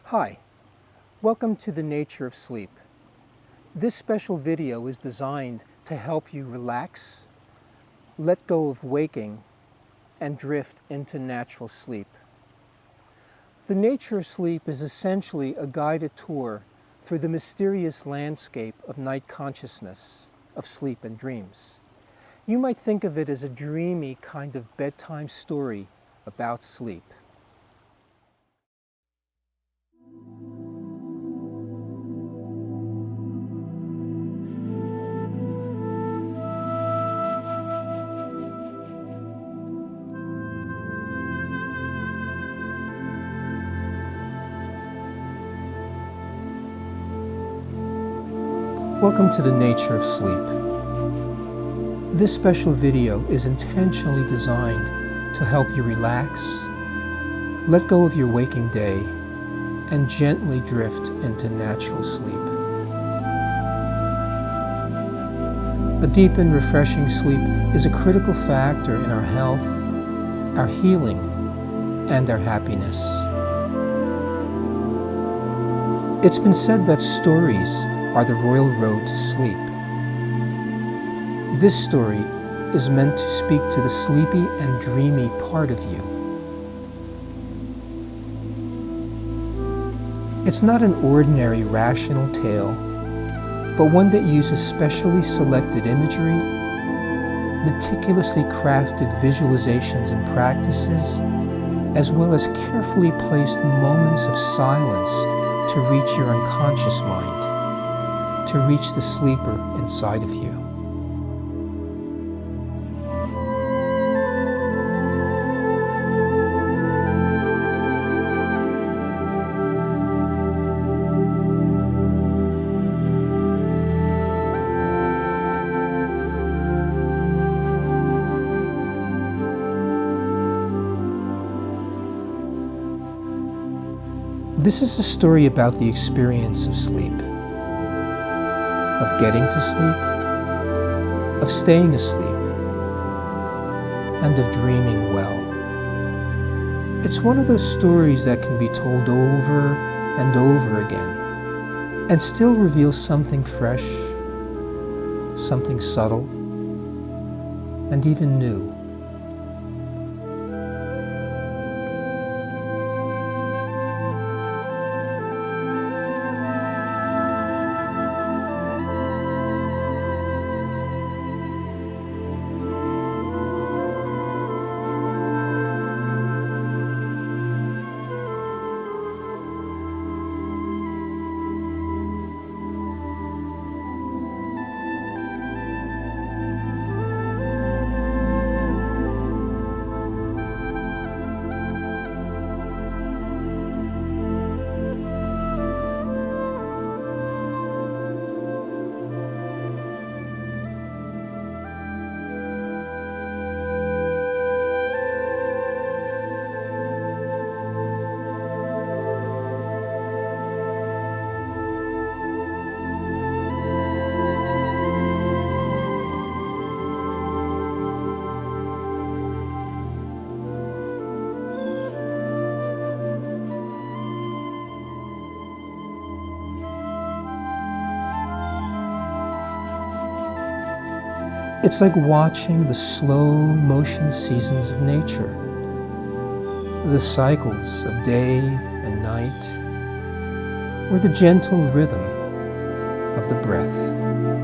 Hi, welcome to the nature of sleep. This special video is designed to help you relax, let go of waking, and drift into natural sleep. The nature of sleep is essentially a guided tour through the mysterious landscape of night consciousness, of sleep and dreams. You might think of it as a dreamy kind of bedtime story about sleep. Welcome to the nature of sleep. This special video is intentionally designed to help you relax, let go of your waking day, and gently drift into natural sleep. A deep and refreshing sleep is a critical factor in our health, our healing, and our happiness. It's been said that stories are the royal road to sleep. This story is meant to speak to the sleepy and dreamy part of you. It's not an ordinary rational tale, but one that uses specially selected imagery, meticulously crafted visualizations and practices, as well as carefully placed moments of silence to reach your unconscious mind, to reach the sleeper inside of you. This is a story about the experience of sleep, of getting to sleep, of staying asleep, and of dreaming well. It's one of those stories that can be told over and over again and still reveal something fresh, something subtle, and even new. It's like watching the slow motion seasons of nature, the cycles of day and night, or the gentle rhythm of the breath.